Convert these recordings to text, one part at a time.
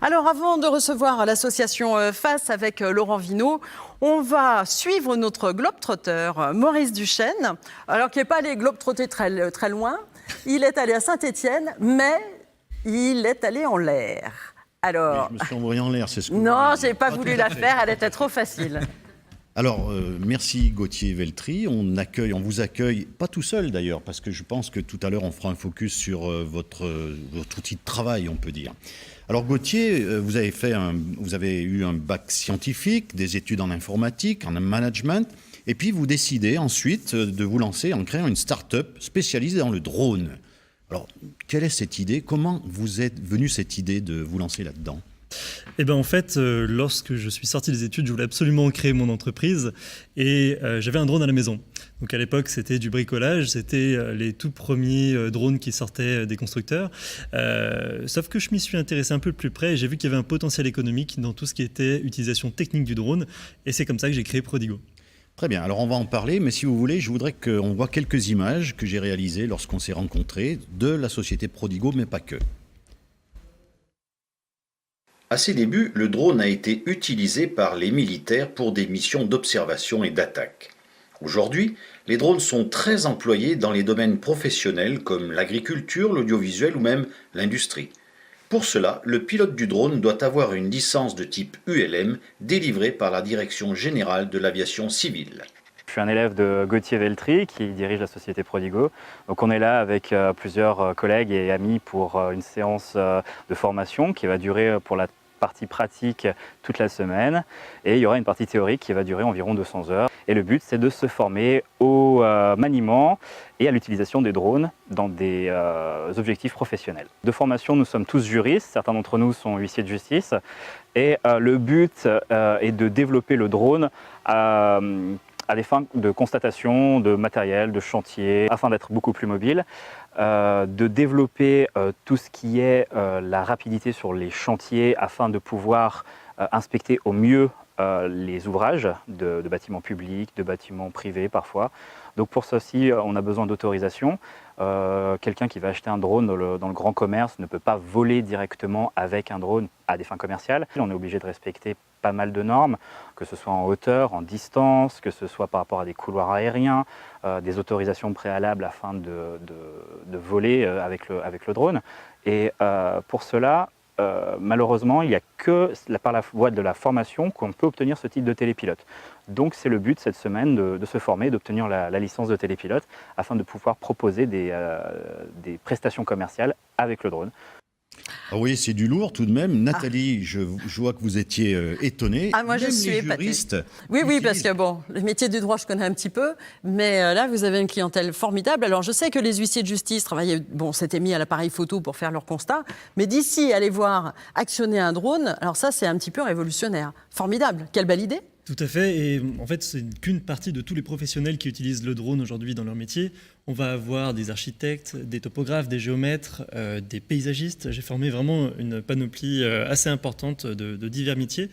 Alors, avant de recevoir l'association FACE avec Laurent Vinault, on va suivre notre globetrotter Maurice Duchesne, alors qui n'est pas allé globetrotter très loin. Il est allé à Saint-Étienne, mais il est allé en l'air. Alors, mais je me suis envoyé en l'air, c'est ce que non, je n'ai pas voulu la faire, elle était trop facile. Alors, merci Gauthier Veltri. On vous accueille, pas tout seul d'ailleurs, parce que je pense que tout à l'heure, on fera un focus sur votre outil de travail, on peut dire. Alors Gauthier, vous avez eu un bac scientifique, des études en informatique, en management, et puis vous décidez ensuite de vous lancer en créant une start-up spécialisée dans le drone. Alors, quelle est cette idée? Comment vous êtes venue cette idée de vous lancer là-dedans? Eh ben en fait, lorsque je suis sorti des études, je voulais absolument créer mon entreprise et j'avais un drone à la maison. Donc à l'époque, c'était du bricolage, c'était les tout premiers drones qui sortaient des constructeurs. Sauf que je m'y suis intéressé un peu de plus près et j'ai vu qu'il y avait un potentiel économique dans tout ce qui était utilisation technique du drone. Et c'est comme ça que j'ai créé Prodigo. Très bien, alors on va en parler, mais si vous voulez, je voudrais qu'on voit quelques images que j'ai réalisées lorsqu'on s'est rencontrés de la société Prodigo, mais pas que. À ses débuts, le drone a été utilisé par les militaires pour des missions d'observation et d'attaque. Aujourd'hui, les drones sont très employés dans les domaines professionnels comme l'agriculture, l'audiovisuel ou même l'industrie. Pour cela, le pilote du drone doit avoir une licence de type ULM délivrée par la Direction générale de l'aviation civile. Je suis un élève de Gauthier Veltri qui dirige la société Prodigo. Donc on est là avec plusieurs collègues et amis pour une séance de formation qui va durer pour la partie pratique toute la semaine et il y aura une partie théorique qui va durer environ 200 heures. Et le but, c'est de se former au maniement et à l'utilisation des drones dans des objectifs professionnels. De formation, nous sommes tous juristes, certains d'entre nous sont huissiers de justice et le but est de développer le drone à des fins de constatation de matériel, de chantier, afin d'être beaucoup plus mobile, de développer tout ce qui est la rapidité sur les chantiers afin de pouvoir inspecter au mieux les ouvrages de bâtiments publics, de bâtiments privés parfois. Donc pour ceci, on a besoin d'autorisation. Quelqu'un qui va acheter un drone dans le grand commerce ne peut pas voler directement avec un drone à des fins commerciales. On est obligé de respecter pas mal de normes, que ce soit en hauteur, en distance, que ce soit par rapport à des couloirs aériens, des autorisations préalables afin de voler avec le drone. Et pour cela, malheureusement, il n'y a que par la voie de la formation qu'on peut obtenir ce titre de télépilote. Donc c'est le but cette semaine de se former, d'obtenir la licence de télépilote afin de pouvoir proposer des prestations commerciales avec le drone. Ah oui, c'est du lourd tout de même. Nathalie, je vois que vous étiez étonnée. Ah, moi, je suis épatée. Oui, parce que bon, le métier du droit, je connais un petit peu, mais là, vous avez une clientèle formidable. Alors, je sais que les huissiers de justice s'étaient mis à l'appareil photo pour faire leur constat, mais d'ici, aller voir actionner un drone, alors ça, c'est un petit peu révolutionnaire. Formidable. Quelle belle idée. Tout à fait, et en fait, c'est qu'une partie de tous les professionnels qui utilisent le drone aujourd'hui dans leur métier. On va avoir des architectes, des topographes, des géomètres, des paysagistes. J'ai formé vraiment une panoplie assez importante de divers métiers.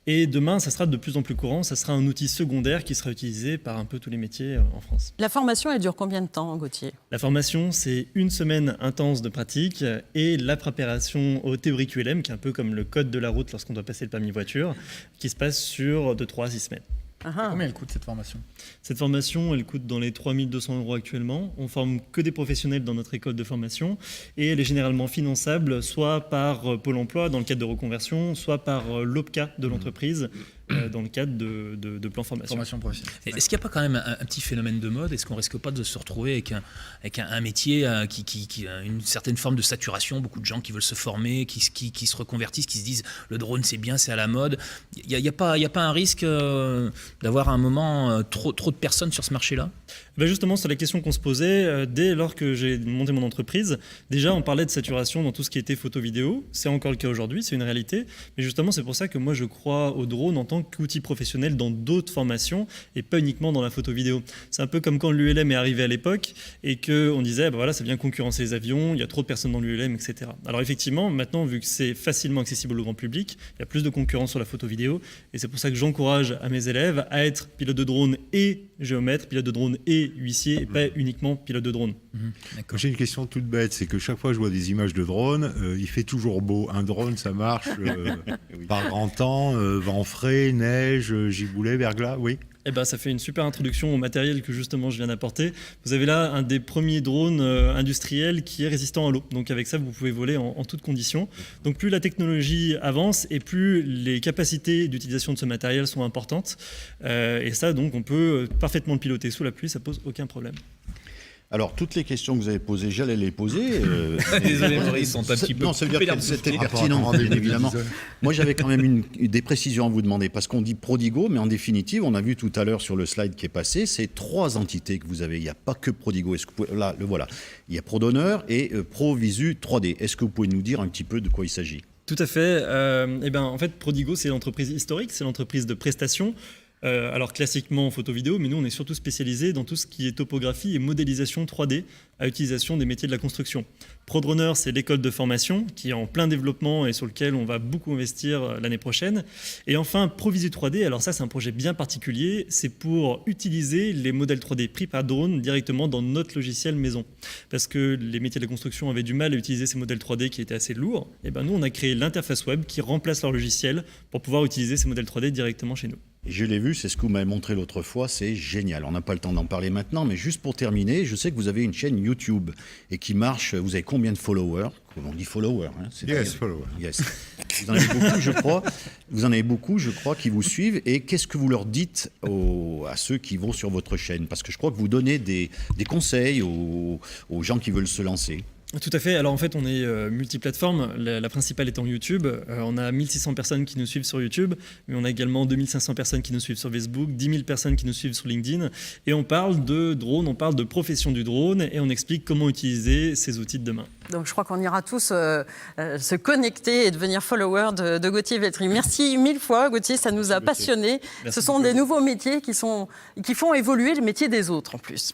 Et demain, ça sera de plus en plus courant. Ça sera un outil secondaire qui sera utilisé par un peu tous les métiers en France. La formation, elle dure combien de temps, Gauthier? La formation, c'est une semaine intense de pratique et la préparation au théorique ULM, qui est un peu comme le code de la route lorsqu'on doit passer le permis voiture, qui se passe sur de 3 à 6 semaines. Combien elle coûte cette formation? Cette formation, elle coûte dans les 3 200 € actuellement. On forme que des professionnels dans notre école de formation et elle est généralement finançable soit par Pôle emploi dans le cadre de reconversion, soit par l'OPCA de l'entreprise dans le cadre de plans formation professionnelle. Est-ce qu'il n'y a pas quand même un petit phénomène de mode? Est-ce qu'on ne risque pas de se retrouver avec un métier qui a une certaine forme de saturation, beaucoup de gens qui veulent se former, qui se reconvertissent, qui se disent le drone c'est bien, c'est à la mode. Il n'y a pas un risque d'avoir à un moment trop de personnes sur ce marché-là? Ben justement, c'est la question qu'on se posait dès lors que j'ai monté mon entreprise. Déjà, on parlait de saturation dans tout ce qui était photo-vidéo. C'est encore le cas aujourd'hui, c'est une réalité. Mais justement, c'est pour ça que moi, je crois au drone en tant tant qu'outil professionnel dans d'autres formations et pas uniquement dans la photo vidéo. C'est un peu comme quand l'ULM est arrivé à l'époque et qu'on disait, voilà, ça vient concurrencer les avions, il y a trop de personnes dans l'ULM, etc. Alors effectivement, maintenant, vu que c'est facilement accessible au grand public, il y a plus de concurrence sur la photo vidéo et c'est pour ça que j'encourage à mes élèves à être pilote de drone et géomètre, pilote de drone et huissier et pas uniquement pilote de drone. J'ai une question toute bête, c'est que chaque fois que je vois des images de drone, il fait toujours beau. Un drone, ça marche par grand temps, vent frais, neige, giboulée, verglas, oui. Eh ben, ça fait une super introduction au matériel que justement je viens d'apporter. Vous avez là un des premiers drones industriels qui est résistant à l'eau. Donc avec ça, vous pouvez voler en toutes conditions. Donc plus la technologie avance et plus les capacités d'utilisation de ce matériel sont importantes. Et ça, donc, on peut parfaitement le piloter sous la pluie, ça pose aucun problème. Alors, toutes les questions que vous avez posées, j'allais les poser. Désolé, Maurice, ils sont un petit peu Non, ça veut dire que c'était pertinent, bien évidemment. Moi, j'avais quand même des précisions à vous demander, parce qu'on dit Prodigo, mais en définitive, on a vu tout à l'heure sur le slide qui est passé, c'est 3 entités que vous avez. Il n'y a pas que Prodigo. Est-ce que vous pouvez... Là, le voilà. Il y a ProDonner et ProVisu 3D. Est-ce que vous pouvez nous dire un petit peu de quoi il s'agit ? Tout à fait. En fait, Prodigo, c'est l'entreprise historique, c'est l'entreprise de prestation. Alors classiquement en photo-vidéo, mais nous on est surtout spécialisé dans tout ce qui est topographie et modélisation 3D à utilisation des métiers de la construction. ProDroneur, c'est l'école de formation qui est en plein développement et sur lequel on va beaucoup investir l'année prochaine. Et enfin, ProVisu 3D, alors ça c'est un projet bien particulier, c'est pour utiliser les modèles 3D pris par drone directement dans notre logiciel maison. Parce que les métiers de la construction avaient du mal à utiliser ces modèles 3D qui étaient assez lourds. Et ben nous on a créé l'interface web qui remplace leur logiciel pour pouvoir utiliser ces modèles 3D directement chez nous. Je l'ai vu, c'est ce que vous m'avez montré l'autre fois, c'est génial. On n'a pas le temps d'en parler maintenant, mais juste pour terminer, je sais que vous avez une chaîne YouTube et qui marche. Vous avez combien de followers ? On dit followers. Hein, Yes, followers. Yes. Vous en avez beaucoup, je crois. Vous en avez beaucoup, je crois, qui vous suivent. Et qu'est-ce que vous leur dites à ceux qui vont sur votre chaîne ? Parce que je crois que vous donnez des conseils aux gens qui veulent se lancer. Tout à fait. Alors en fait, on est multiplateforme. La principale étant YouTube. On a 1600 personnes qui nous suivent sur YouTube, mais on a également 2500 personnes qui nous suivent sur Facebook, 10 000 personnes qui nous suivent sur LinkedIn. Et on parle de drone, on parle de profession du drone et on explique comment utiliser ces outils de demain. Donc je crois qu'on ira tous se connecter et devenir followers de Gauthier Velletri. Merci 1000 fois Gauthier, ça nous a passionnés. Ce sont des nouveaux métiers qui font évoluer le métier des autres en plus.